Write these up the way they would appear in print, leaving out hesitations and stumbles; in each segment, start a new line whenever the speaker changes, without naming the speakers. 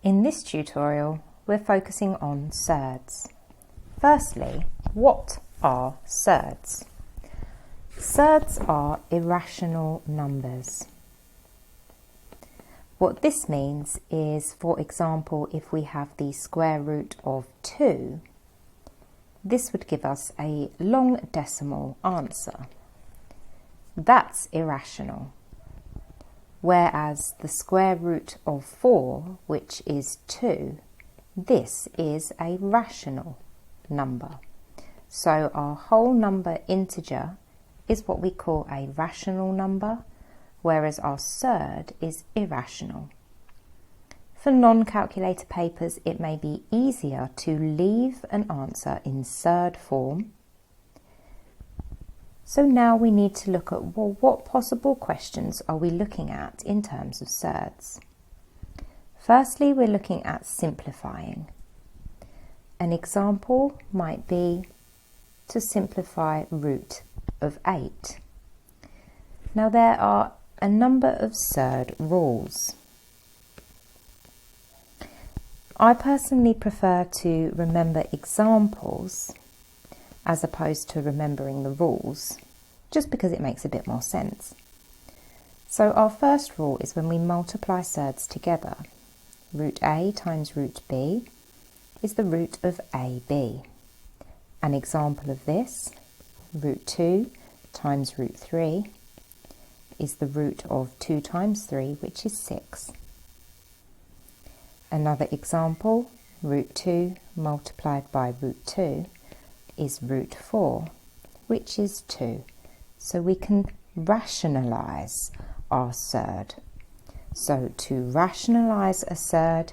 In this tutorial, we're focusing on surds. Firstly, what are surds? Surds are irrational numbers. What this means is, for example, if we have the square root of 2, this would give us a long decimal answer. That's irrational. Whereas the square root of 4, which is 2, this is a rational number. So our whole number integer is what we call a rational number, whereas our surd is irrational. For non-calculator papers, it may be easier to leave an answer in surd form. So now we need to look at, well, what possible questions are we looking at in terms of surds? Firstly, we're looking at simplifying. An example might be to simplify root of 8. Now there are a number of surd rules. I personally prefer to remember examples as opposed to remembering the rules, just because it makes a bit more sense. So our first rule is when we multiply surds together. Root A times root B is the root of AB. An example of this, root 2 times root 3 is the root of 2 times 3, which is 6. Another example, root 2 multiplied by root 2 is root 4, which is 2. So we can rationalise our surd. So to rationalise a surd,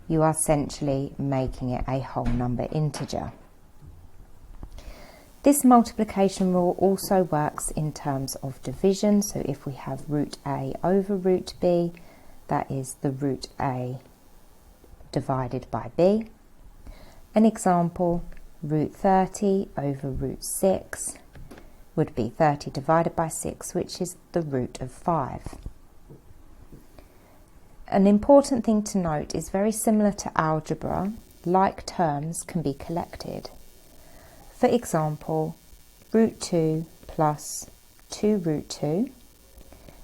you are essentially making it a whole number integer. This multiplication rule also works in terms of division. So if we have root A over root B, that is the root A divided by B. An example, root 30 over root 6 would be 30 divided by 6, which is the root of 5. An important thing to note is, very similar to algebra, like terms can be collected. For example, root 2 plus 2 root 2.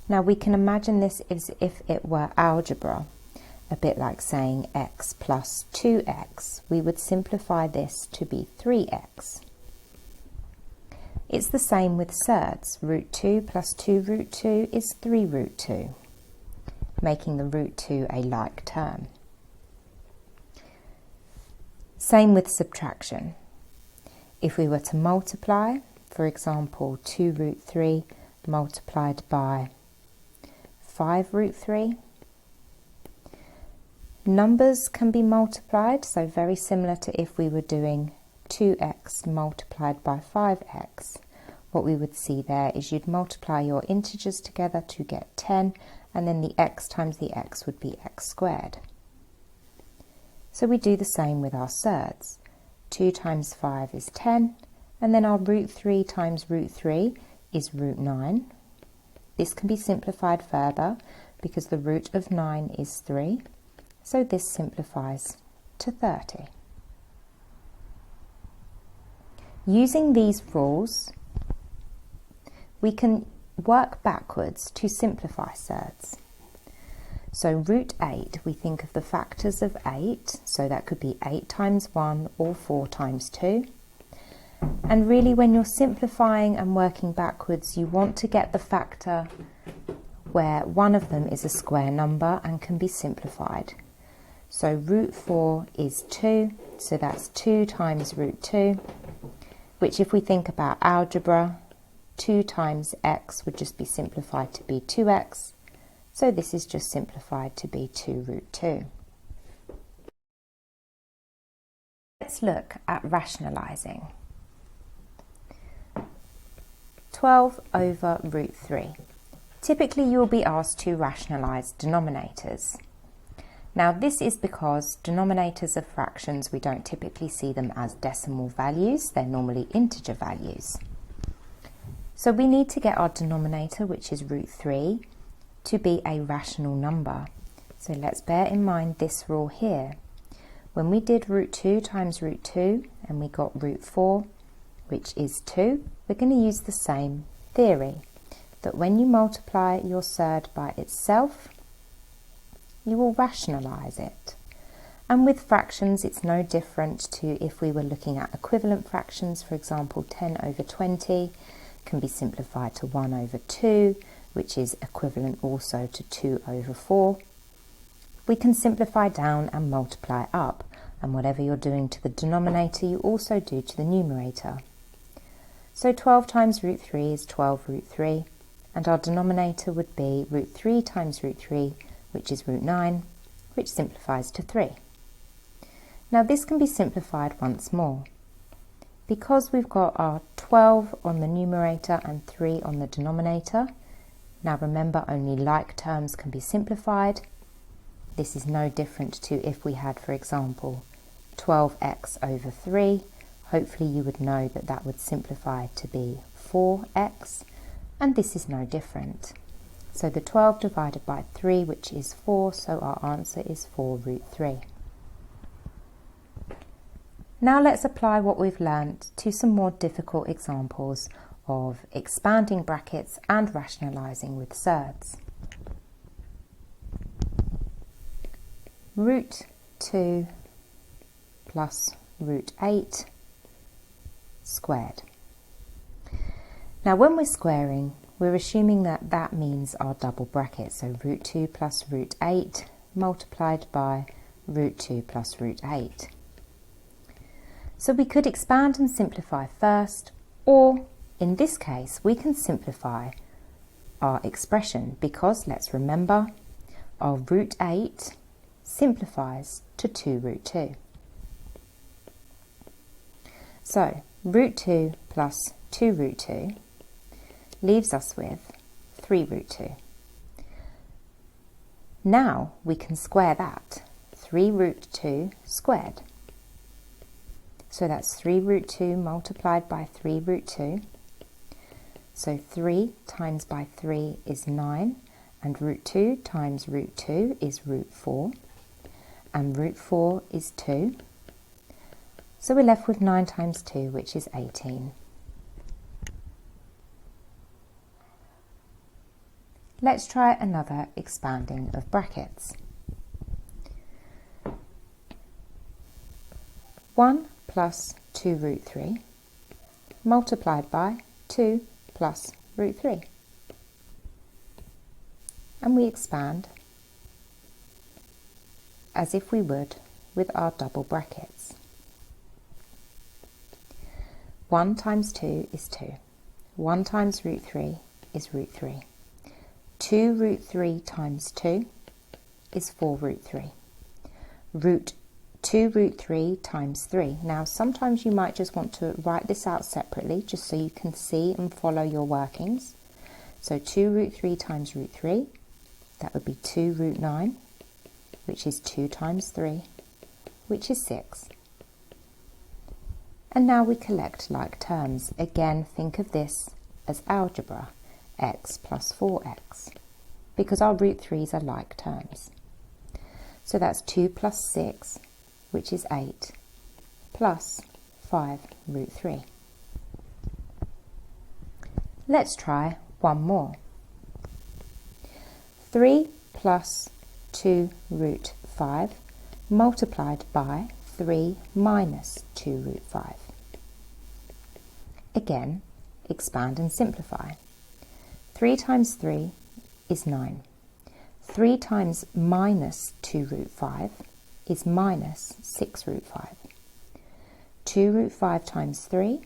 Now we can imagine this as if it were algebra, a bit like saying x plus 2x. We would simplify this to be 3x. It's the same with surds. Root 2 plus 2 root 2 is 3 root 2, making the root 2 a like term. Same with subtraction. If we were to multiply, for example, 2 root 3 multiplied by 5 root 3, numbers can be multiplied, so very similar to if we were doing 2x multiplied by 5x. What we would see there is you'd multiply your integers together to get 10, and then the x times the x would be x squared. So we do the same with our surds. 2 times 5 is 10, and then our root 3 times root 3 is root 9. This can be simplified further because the root of 9 is 3, so this simplifies to 30. Using these rules, we can work backwards to simplify surds. So root 8, we think of the factors of 8, so that could be 8 times 1 or 4 times 2. And really, when you're simplifying and working backwards, you want to get the factor where one of them is a square number and can be simplified. So root 4 is 2, so that's 2 times root 2, which if we think about algebra, 2 times x would just be simplified to be 2x. So this is just simplified to be 2 root 2. Let's look at rationalising. 12 over root 3. Typically you will be asked to rationalise denominators. Now this is because denominators of fractions, we don't typically see them as decimal values, they're normally integer values. So we need to get our denominator, which is root 3, to be a rational number. So let's bear in mind this rule here. When we did root 2 times root 2 and we got root 4, which is 2, we're going to use the same theory, that when you multiply your surd by itself, you will rationalise it. And with fractions, it's no different to if we were looking at equivalent fractions. For example, 10 over 20 can be simplified to 1 over 2, which is equivalent also to 2 over 4. We can simplify down and multiply up, and whatever you're doing to the denominator, you also do to the numerator. So 12 times root 3 is 12 root 3, and our denominator would be root 3 times root 3, which is root 9, which simplifies to 3. Now this can be simplified once more. Because we've got our 12 on the numerator and 3 on the denominator, now remember only like terms can be simplified. This is no different to if we had, for example, 12x over 3. Hopefully you would know that that would simplify to be 4x, and this is no different. So the 12 divided by 3, which is 4, so our answer is 4 root 3. Now let's apply what we've learnt to some more difficult examples of expanding brackets and rationalising with surds. Root 2 plus root 8 squared. Now when we're squaring, we're assuming that that means our double bracket, so root 2 plus root 8 multiplied by root 2 plus root 8. So we could expand and simplify first, or in this case we can simplify our expression because, let's remember, our root 8 simplifies to 2 root 2. So root 2 plus 2 root 2 leaves us with 3 root 2. Now we can square that, 3 root 2 squared. So that's 3 root 2 multiplied by 3 root 2. So 3 times by 3 is 9, and root 2 times root 2 is root 4, and root 4 is 2. So we're left with 9 times 2, which is 18. Let's try another expanding of brackets. 1 plus 2 root 3 multiplied by 2 plus root 3. And we expand as if we would with our double brackets. 1 times 2 is 2. 1 times root 3 is root 3. 2 root 3 times 2 is 4 root 3. Root 2 root 3 times 3. Now sometimes you might just want to write this out separately just so you can see and follow your workings. So 2 root 3 times root 3, that would be 2 root 9, which is 2 times 3, which is 6. And now we collect like terms. Again, think of this as algebra, x plus 4x, because our root 3's are like terms. So that's 2 plus 6, which is 8, plus 5 root 3. Let's try one more. 3 plus 2 root 5 multiplied by 3 minus 2 root 5. Again, expand and simplify. 3 times 3 is 9. 3 times minus 2 root 5 is minus 6 root 5. 2 root 5 times 3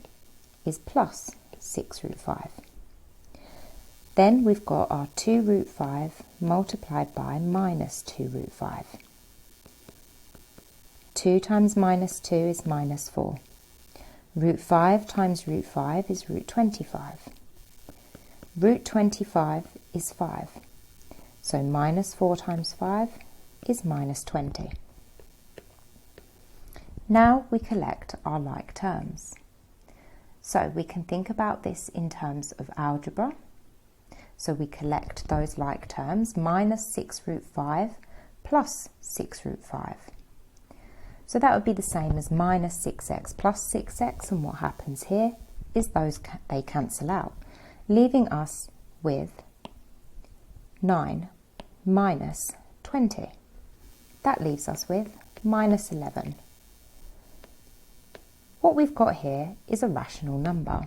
is plus 6 root 5. Then we've got our 2 root 5 multiplied by minus 2 root 5. 2 times minus 2 is minus 4. Root 5 times root 5 is root 25. Root 25 is 5. So minus 4 times 5 is minus 20. Now we collect our like terms. So we can think about this in terms of algebra. So we collect those like terms, minus 6 root 5 plus 6 root 5. So that would be the same as minus 6x plus 6x, and what happens here is they cancel out, leaving us with 9 minus 20. That leaves us with minus 11. What we've got here is a rational number.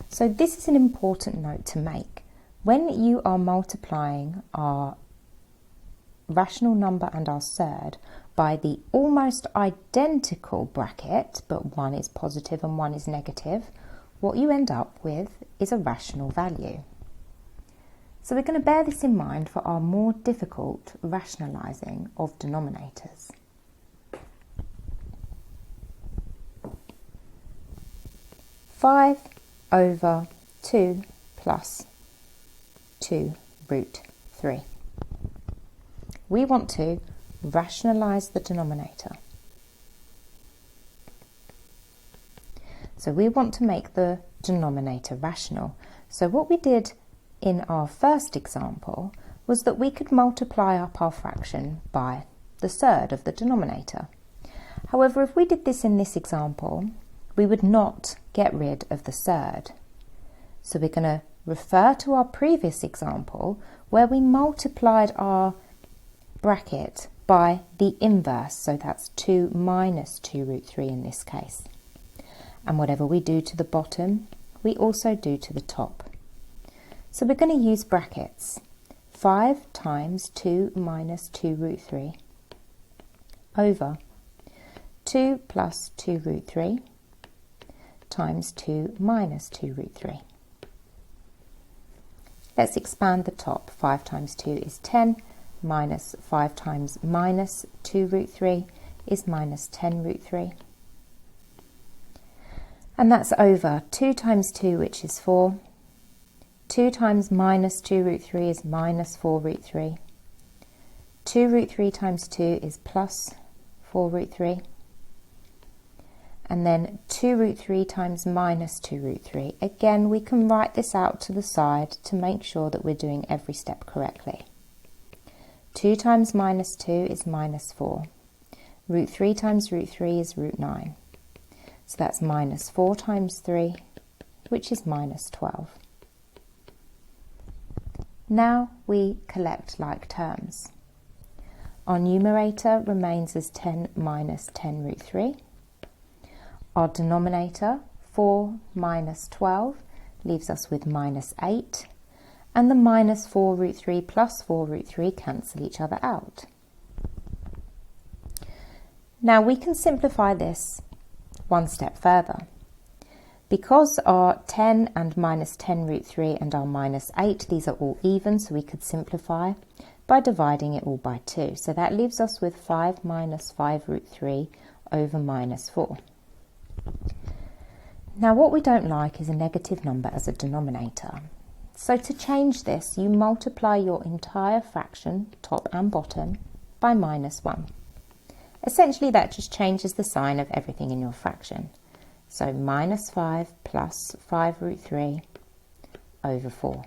So this is an important note to make. When you are multiplying our rational number and our surd by the almost identical bracket, but one is positive and one is negative, what you end up with is a rational value. So we're going to bear this in mind for our more difficult rationalising of denominators. Five over 2 plus 2 root 3. We want to rationalise the denominator. So we want to make the denominator rational. So what we did in our first example was that we could multiply up our fraction by the surd of the denominator. However, if we did this in this example, we would not get rid of the surd. So we're going to refer to our previous example where we multiplied our bracket by the inverse, so that's 2 minus 2 root 3 in this case. And whatever we do to the bottom, we also do to the top. So we're going to use brackets. 5 times 2 minus 2 root 3 over 2 plus 2 root 3 times 2 minus 2 root 3. Let's expand the top. 5 times 2 is 10, minus 5 times minus 2 root 3 is minus 10 root 3. And that's over 2 times 2, which is 4. 2 times minus 2 root 3 is minus 4 root 3. 2 root 3 times 2 is plus 4 root 3. And then 2 root 3 times minus 2 root 3. Again, we can write this out to the side to make sure that we're doing every step correctly. 2 times minus 2 is minus 4. Root 3 times root 3 is root 9. So that's minus 4 times 3, which is minus 12. Now we collect like terms. Our numerator remains as 10 minus 10 root 3. Our denominator, 4 minus 12, leaves us with minus 8. And the minus 4 root 3 plus 4 root 3 cancel each other out. Now we can simplify this one step further. Because our 10 and minus 10 root 3 and our minus 8, these are all even, so we could simplify by dividing it all by 2. So that leaves us with 5 minus 5 root 3 over minus 4. Now what we don't like is a negative number as a denominator. So to change this, you multiply your entire fraction, top and bottom, by minus 1. Essentially that just changes the sign of everything in your fraction. So minus 5 plus 5 root 3 over 4.